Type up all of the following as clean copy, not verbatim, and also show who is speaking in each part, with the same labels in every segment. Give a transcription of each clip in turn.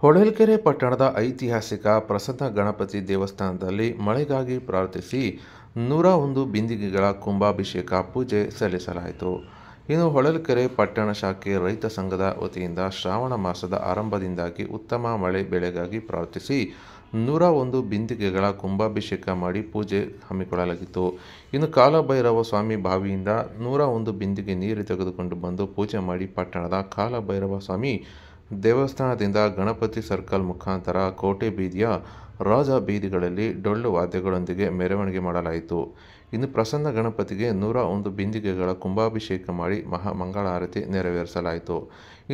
Speaker 1: ಹೊಳಲ್ಕೆರೆ ಪಟ್ಟಣದ ಐತಿಹಾಸಿಕ ಪ್ರಸನ್ನ ಗಣಪತಿ ದೇವಸ್ಥಾನದಲ್ಲಿ ಮಳೆಗಾಗಿ ಪ್ರಾರ್ಥಿಸಿ 101 ಬಿಂದಿಗೆಗಳ ಕುಂಭಾಭಿಷೇಕ ಪೂಜೆ ಸಲ್ಲಿಸಲಾಯಿತು. ಇನ್ನು ಹೊಳಲ್ಕೆರೆ ಪಟ್ಟಣ ಶಾಖೆ ರೈತ ಸಂಘದ ವತಿಯಿಂದ ಶ್ರಾವಣ ಮಾಸದ ಆರಂಭದಿಂದಾಗಿ ಉತ್ತಮ ಮಳೆ ಬೆಳೆಗಾಗಿ ಪ್ರಾರ್ಥಿಸಿ 101 ಬಿಂದಿಗೆಗಳ ಕುಂಭಾಭಿಷೇಕ ಮಾಡಿ ಪೂಜೆ ಹಮ್ಮಿಕೊಳ್ಳಲಾಗಿತ್ತು. ಇನ್ನು ಕಾಲಭೈರವ ಸ್ವಾಮಿ ಬಾವಿಯಿಂದ 101 ಬಿಂದಿಗೆ ನೀರು ತೆಗೆದುಕೊಂಡು ಬಂದು ಪೂಜೆ ಮಾಡಿ ಪಟ್ಟಣದ ಕಾಲಭೈರವ ಸ್ವಾಮಿ ದೇವಸ್ಥಾನದಿಂದ ಗಣಪತಿ ಸರ್ಕಲ್ ಮುಖಾಂತರ ಕೋಟೆ ಬೀದಿಯ ರಾಜ ಬೀದಿಗಳಲ್ಲಿ ಡೊಳ್ಳು ವಾದ್ಯಗಳೊಂದಿಗೆ ಮೆರವಣಿಗೆ ಮಾಡಲಾಯಿತು. ಇನ್ನು ಪ್ರಸನ್ನ ಗಣಪತಿಗೆ 101 ಬಿಂದಿಗೆಗಳ ಕುಂಭಾಭಿಷೇಕ ಮಾಡಿ ಮಹಾಮಂಗಳಾರತಿ ನೆರವೇರಿಸಲಾಯಿತು.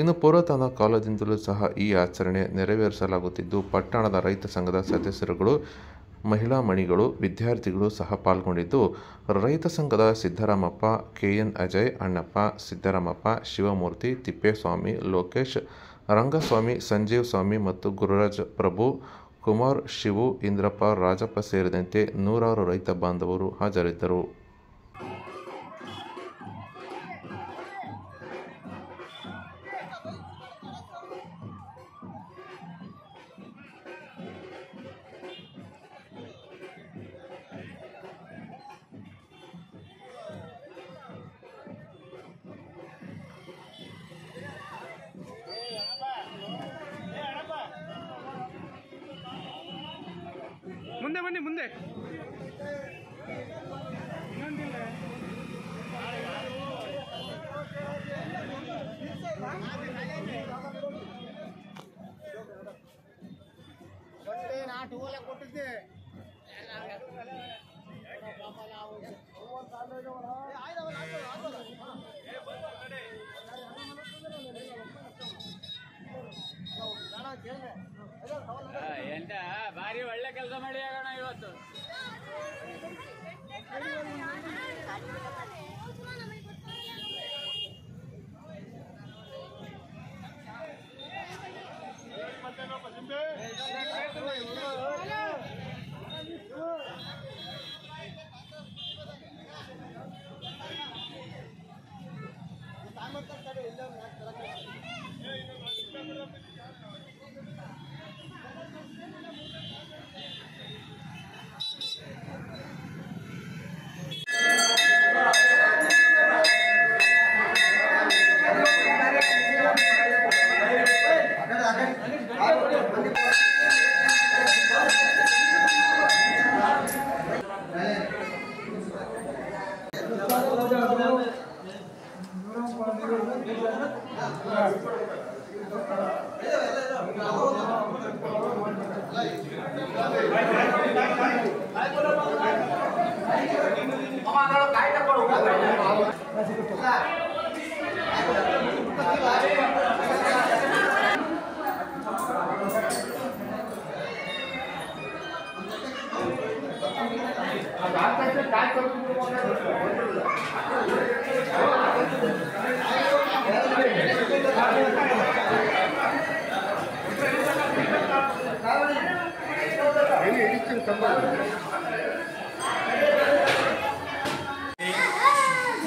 Speaker 1: ಇನ್ನು ಪುರಾತನ ಕಾಲದಿಂದಲೂ ಸಹ ಈ ಆಚರಣೆ ನೆರವೇರಿಸಲಾಗುತ್ತಿದ್ದು, ಪಟ್ಟಣದ ರೈತ ಸಂಘದ ಸದಸ್ಯರುಗಳು, ಮಹಿಳಾ ಮಣಿಗಳು, ವಿದ್ಯಾರ್ಥಿಗಳು ಸಹ ಪಾಲ್ಗೊಂಡಿದ್ದು, ರೈತ ಸಂಘದ ಸಿದ್ದರಾಮಪ್ಪ, ಕೆಎನ್ ಅಜಯ್, ಅಣ್ಣಪ್ಪ, ಸಿದ್ದರಾಮಪ್ಪ, ಶಿವಮೂರ್ತಿ, ತಿಪ್ಪೇಸ್ವಾಮಿ, ಲೋಕೇಶ್, ರಂಗಸ್ವಾಮಿ, ಸಂಜೀವ್ ಸ್ವಾಮಿ ಮತ್ತು ಗುರುರಾಜ್ ಪ್ರಭು, ಕುಮಾರ್, ಶಿವು, ಇಂದ್ರಪ್ಪ, ರಾಜಪ್ಪ ಸೇರಿದಂತೆ ನೂರಾರು ರೈತ ಬಾಂಧವರು ಹಾಜರಿದ್ದರು.
Speaker 2: ಮುಂದೆ ಬನ್ನಿ, ಮುಂದೆ ಕೊಟ್ಟಿದ್ದೆ.
Speaker 3: ಎಂತ ಭಾರಿ ಒಳ್ಳೆ ಕೆಲಸ ಮಾಡಿ ಆಗೋಣ ಇವತ್ತು.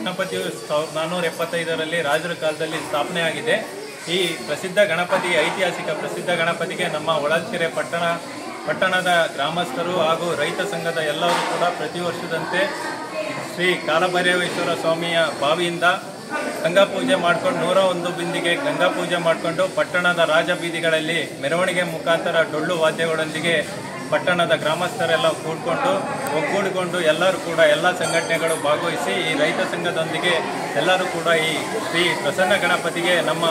Speaker 4: ಗಣಪತಿಯು 1475ರಲ್ಲಿ ರಾಜರ ಕಾಲದಲ್ಲಿ ಸ್ಥಾಪನೆ ಆಗಿದೆ. ಈ ಪ್ರಸಿದ್ಧ ಗಣಪತಿ, ಐತಿಹಾಸಿಕ ಪ್ರಸಿದ್ಧ ಗಣಪತಿಗೆ ನಮ್ಮ ಹೊಳಲ್ಕೆರೆ ಪಟ್ಟಣದ ಗ್ರಾಮಸ್ಥರು ಹಾಗೂ ರೈತ ಸಂಘದ ಎಲ್ಲರೂ ಕೂಡ ಪ್ರತಿ ವರ್ಷದಂತೆ ಶ್ರೀ ಕಾಲಭೈರವೇಶ್ವರ ಸ್ವಾಮಿಯ ಬಾವಿಯಿಂದ ಗಂಗಾ ಪೂಜೆ ಮಾಡಿಕೊಂಡು 101 ಬಿಂದಿಗೆ ಗಂಗಾ ಪೂಜೆ ಮಾಡಿಕೊಂಡು ಪಟ್ಟಣದ ರಾಜ ಬೀದಿಗಳಲ್ಲಿ ಮೆರವಣಿಗೆ ಮುಖಾಂತರ ಡೊಳ್ಳು ವಾದ್ಯಗಳೊಂದಿಗೆ ಪಟ್ಟಣದ ಗ್ರಾಮಸ್ಥರೆಲ್ಲ ಒಗ್ಗೂಡಿಕೊಂಡು ಎಲ್ಲರೂ ಕೂಡ ಎಲ್ಲ ಸಂಘಟನೆಗಳು ಭಾಗವಹಿಸಿ ಈ ರೈತ ಸಂಘದೊಂದಿಗೆ ಎಲ್ಲರೂ ಕೂಡ ಈ ಶ್ರೀ ಪ್ರಸನ್ನ ಗಣಪತಿಗೆ ನಮ್ಮ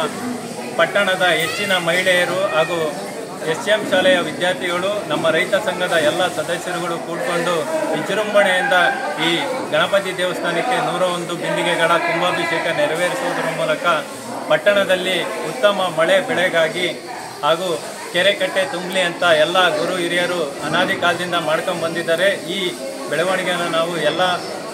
Speaker 4: ಪಟ್ಟಣದ ಹೆಚ್ಚಿನ ಮಹಿಳೆಯರು ಹಾಗೂ ಎಸ್.ಎಂ. ಶಾಲೆಯ ವಿದ್ಯಾರ್ಥಿಗಳು, ನಮ್ಮ ರೈತ ಸಂಘದ ಎಲ್ಲ ಸದಸ್ಯರುಗಳು ಕೂಡಿಕೊಂಡು ವಿಜೃಂಭಣೆಯಿಂದ ಈ ಗಣಪತಿ ದೇವಸ್ಥಾನಕ್ಕೆ 101 ಬಿಂದಿಗೆಗಳ ಕುಂಭಾಭಿಷೇಕ ನೆರವೇರಿಸುವುದರ ಮೂಲಕ ಪಟ್ಟಣದಲ್ಲಿ ಉತ್ತಮ ಮಳೆ ಬೆಳೆಗಾಗಿ ಹಾಗೂ ಕೆರೆ ಕಟ್ಟೆ ತುಂಬಲಿ ಅಂತ ಎಲ್ಲ ಗುರು ಹಿರಿಯರು ಅನಾದಿ ಕಾಲದಿಂದ ಮಾಡ್ಕೊಂಡು ಬಂದಿದ್ದಾರೆ. ಈ ಬೆಳವಣಿಗೆಯನ್ನು ನಾವು ಎಲ್ಲ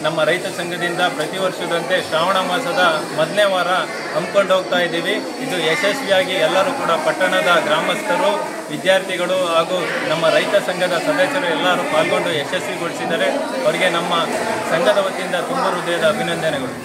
Speaker 4: ನಮ್ಮ ರೈತ ಸಂಘದಿಂದ ಪ್ರತಿ ವರ್ಷದಂತೆ ಶ್ರಾವಣ ಮಾಸದ ಮೊದಲನೇ ವಾರ ಹಮ್ಮಿಕೊಂಡು ಹೋಗ್ತಾ ಇದ್ದೀವಿ. ಇದು ಯಶಸ್ವಿಯಾಗಿ ಎಲ್ಲರೂ ಕೂಡ ಪಟ್ಟಣದ ಗ್ರಾಮಸ್ಥರು, ವಿದ್ಯಾರ್ಥಿಗಳು ಹಾಗೂ ನಮ್ಮ ರೈತ ಸಂಘದ ಸದಸ್ಯರು ಎಲ್ಲರೂ ಪಾಲ್ಗೊಂಡು ಯಶಸ್ವಿಗೊಳಿಸಿದ್ದಾರೆ. ಅವರಿಗೆ ನಮ್ಮ ಸಂಘದ ವತಿಯಿಂದ ತುಂಬ ಹೃದಯದ ಅಭಿನಂದನೆಗಳು.